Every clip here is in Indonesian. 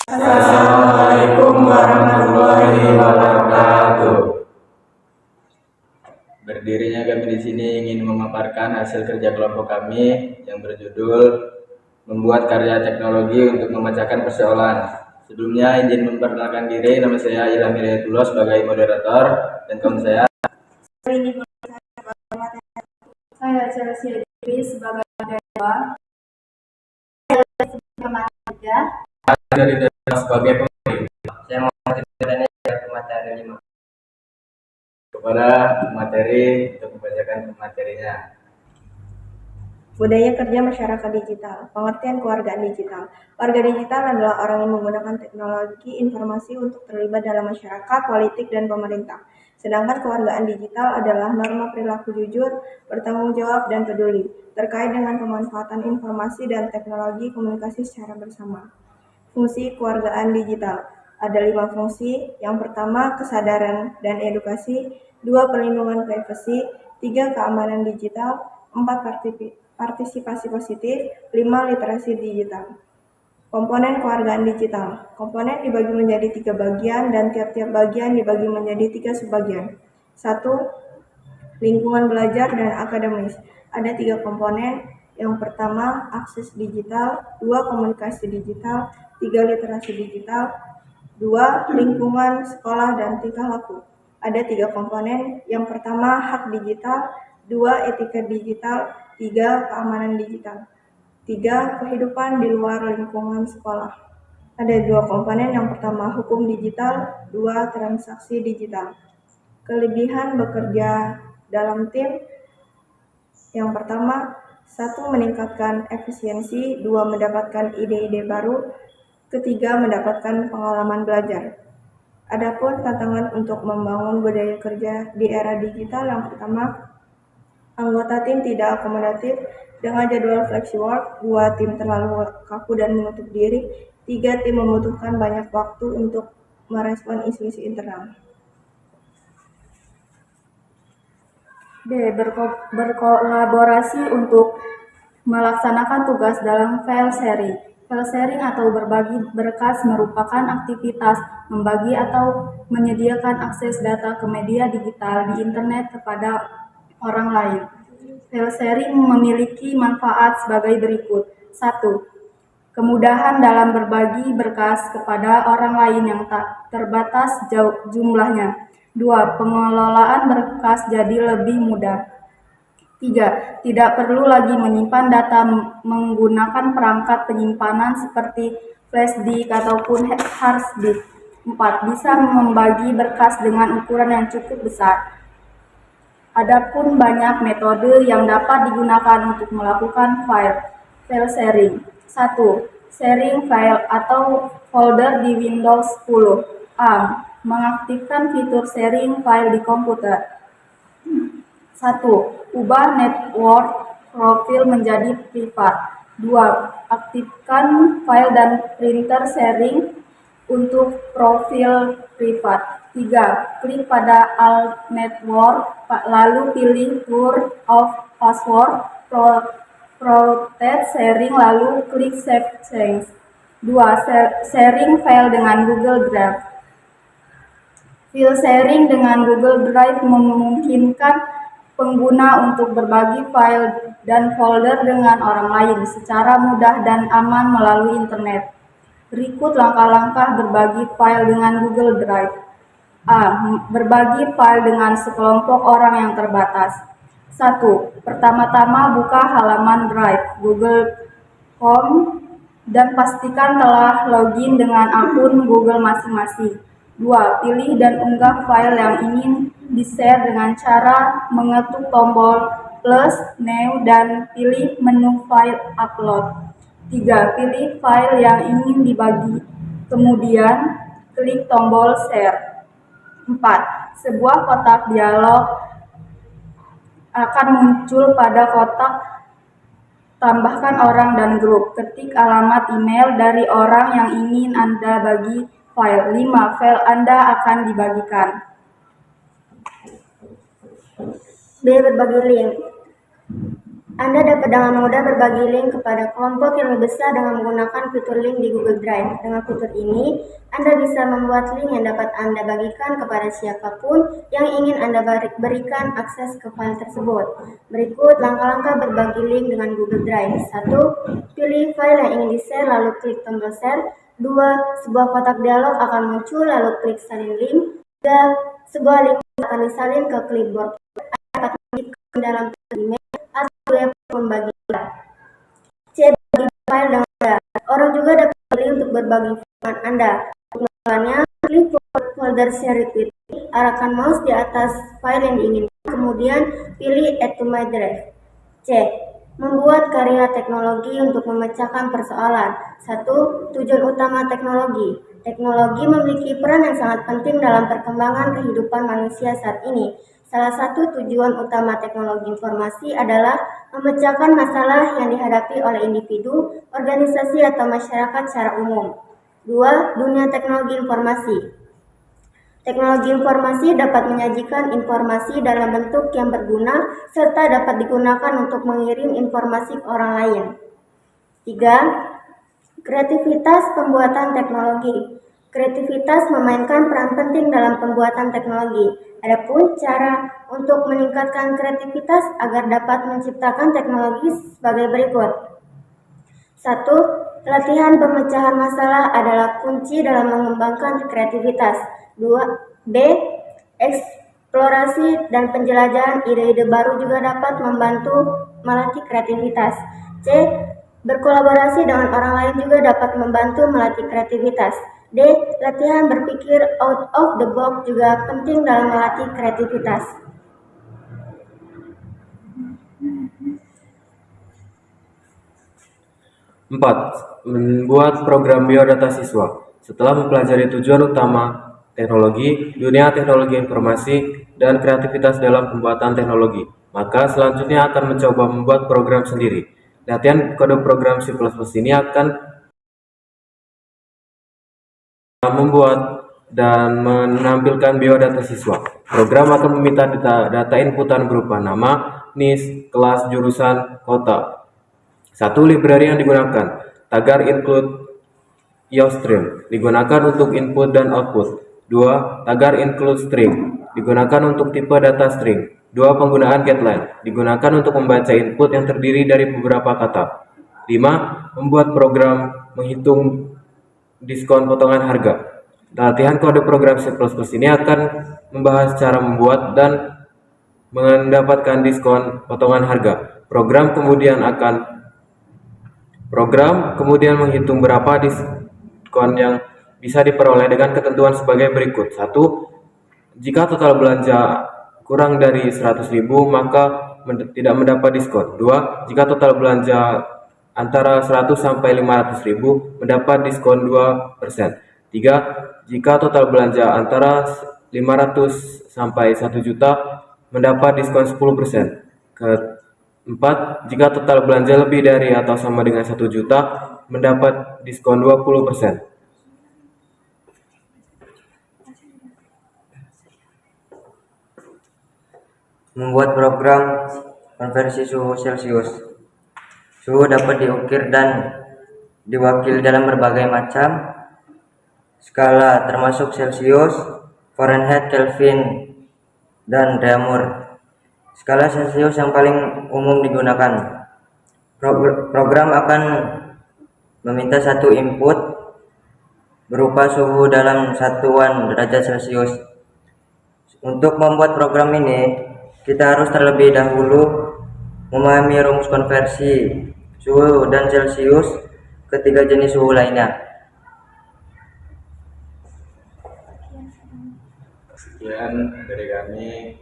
Assalamualaikum warahmatullahi wabarakatuh. Berdirinya kami di sini ingin memaparkan hasil kerja kelompok kami yang berjudul membuat karya teknologi untuk memecahkan persoalan. Sebelumnya izin memperkenalkan diri, nama saya Ilham Hidayatullah sebagai moderator dan kawan saya. Saya Chelsea Dewi sebagai dewa. Dari sebagai pemerintah, saya mau menceritakan materi 5 kepada materi untuk membacakan materinya. Budaya kerja masyarakat digital. Pengertian keluargaan digital. Warga digital adalah orang yang menggunakan teknologi informasi untuk terlibat dalam masyarakat, politik, dan pemerintah. Sedangkan keluargaan digital adalah norma perilaku jujur, bertanggung jawab, dan peduli terkait dengan pemanfaatan informasi dan teknologi komunikasi secara bersama. Fungsi keluargaan digital. Ada 5 fungsi. Yang pertama, kesadaran dan edukasi. 2, perlindungan privasi. 3, keamanan digital. 4, partisipasi positif. 5, literasi digital. Komponen keluargaan digital. Komponen dibagi menjadi 3 bagian dan tiap-tiap bagian dibagi menjadi 3 subbagian. 1, lingkungan belajar dan akademis. Ada 3 komponen. Yang pertama, akses digital. 2, komunikasi digital. 3, literasi digital. 2, lingkungan sekolah dan tingkah laku. Ada 3 komponen. Yang pertama, hak digital. 2, etika digital. 3, keamanan digital. 3, kehidupan di luar lingkungan sekolah. Ada 2 komponen. Yang pertama, hukum digital. 2, transaksi digital. Kelebihan bekerja dalam tim. Yang pertama, 1, meningkatkan efisiensi. 2, mendapatkan ide-ide baru. Ketiga, mendapatkan pengalaman belajar. Adapun tantangan untuk membangun budaya kerja di era digital, yang pertama, anggota tim tidak akomodatif dengan jadwal flexi work. 2, tim terlalu kaku dan menutup diri. 3, tim membutuhkan banyak waktu untuk merespon isu-isu internal. B. Berkolaborasi untuk melaksanakan tugas dalam file sharing. File sharing atau berbagi berkas merupakan aktivitas membagi atau menyediakan akses data ke media digital di internet kepada orang lain. File sharing memiliki manfaat sebagai berikut. 1. Kemudahan dalam berbagi berkas kepada orang lain yang tak terbatas jumlahnya. 2. Pengelolaan berkas jadi lebih mudah. 3. Tidak perlu lagi menyimpan data menggunakan perangkat penyimpanan seperti flash disk ataupun hard disk. 4. Bisa membagi berkas dengan ukuran yang cukup besar. Adapun banyak metode yang dapat digunakan untuk melakukan file sharing. 1. Sharing file atau folder di Windows 10. A. Mengaktifkan fitur sharing file di komputer. 1. Ubah network profil menjadi privat. 2. Aktifkan file dan printer sharing untuk profil privat. 3. Klik pada Alt Network, lalu pilih Turn off Password Protect Sharing, lalu klik Save Change. 2. Sharing file dengan Google Drive. File sharing dengan Google Drive memungkinkan pengguna untuk berbagi file dan folder dengan orang lain secara mudah dan aman melalui internet. Berikut langkah-langkah berbagi file dengan Google Drive. A. Berbagi file dengan sekelompok orang yang terbatas. 1. Pertama-tama buka halaman Drive Google.com dan pastikan telah login dengan akun Google masing-masing. 2. Pilih dan unggah file yang ingin di-share dengan cara mengetuk tombol plus, new, dan pilih menu file upload. 3. Pilih file yang ingin dibagi, kemudian klik tombol share. 4. Sebuah kotak dialog akan muncul pada kotak tambahkan orang dan grup. Ketik alamat email dari orang yang ingin Anda bagi file. 5. File Anda akan dibagikan. B. Berbagi link. Anda dapat dengan mudah berbagi link kepada kelompok yang lebih besar dengan menggunakan fitur link di Google Drive. Dengan fitur ini, Anda bisa membuat link yang dapat Anda bagikan kepada siapapun yang ingin Anda berikan akses ke file tersebut. Berikut langkah-langkah berbagi link dengan Google Drive. 1. Pilih file yang ingin di-share lalu klik tombol share. 2. Sebuah kotak dialog akan muncul lalu klik salin link. 3. Sebuah link akan disalin ke clipboard. Anda dapat mengirimkan dalam email atau web pembagian. C. Bagi file dengan Anda. Orang juga dapat memilih untuk berbagi file dengan Anda. Untuk melakukannya, klik folder share retweet. Arahkan mouse di atas file yang diinginkan, kemudian pilih add to my drive. C. Membuat karya teknologi untuk memecahkan persoalan. 1. Tujuan utama teknologi. Teknologi memiliki peran yang sangat penting dalam perkembangan kehidupan manusia saat ini. Salah satu tujuan utama teknologi informasi adalah memecahkan masalah yang dihadapi oleh individu, organisasi, atau masyarakat secara umum. 2. Dunia teknologi informasi. Teknologi informasi dapat menyajikan informasi dalam bentuk yang berguna serta dapat digunakan untuk mengirim informasi ke orang lain. 3. Kreativitas pembuatan teknologi. Kreativitas memainkan peran penting dalam pembuatan teknologi. Adapun cara untuk meningkatkan kreativitas agar dapat menciptakan teknologi sebagai berikut. 1. Latihan pemecahan masalah adalah kunci dalam mengembangkan kreativitas. 2. B. Eksplorasi dan penjelajahan ide-ide baru juga dapat membantu melatih kreativitas. C. Berkolaborasi dengan orang lain juga dapat membantu melatih kreativitas. D. Latihan berpikir out of the box juga penting dalam melatih kreativitas. Empat, membuat program biodata siswa. Setelah mempelajari tujuan utama teknologi, dunia teknologi informasi, dan kreativitas dalam pembuatan teknologi, maka selanjutnya akan mencoba membuat program sendiri. Latihan kode program C++ ini akan membuat dan menampilkan biodata siswa. Program akan meminta data inputan berupa nama, NIS, kelas, jurusan, kota. 1. Library yang digunakan. Tagar include Yoastream digunakan untuk input dan output. 2. Tagar include string digunakan untuk tipe data string. 2. Penggunaan getLine digunakan untuk membaca input yang terdiri dari beberapa kata. 5. Membuat program menghitung diskon potongan harga. Latihan kode program C++ ini akan membahas cara membuat dan mendapatkan diskon potongan harga. Program kemudian menghitung berapa diskon yang bisa diperoleh dengan ketentuan sebagai berikut. 1. Jika total belanja kurang dari 100.000 maka tidak mendapat diskon. 2. Jika total belanja antara 100 sampai 500.000 mendapat diskon 2%. 3. Jika total belanja antara 500 sampai 1 juta mendapat diskon 10%. 4. Jika total belanja lebih dari atau sama dengan 1 juta mendapat diskon 20%. Membuat program konversi suhu Celcius. Suhu dapat diukir dan diwakili dalam berbagai macam skala termasuk Celcius, Fahrenheit, Kelvin, dan Reaumur. Skala Celcius yang paling umum digunakan. Program akan meminta satu input berupa suhu dalam satuan derajat Celcius. Untuk membuat program ini, kita harus terlebih dahulu memahami rumus konversi suhu dan Celcius ke 3 jenis suhu lainnya. Sekian dari kami,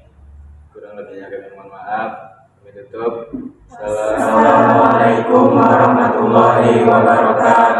kurang lebihnya kami mohon maaf. Kami tutup. Assalamualaikum warahmatullahi wabarakatuh.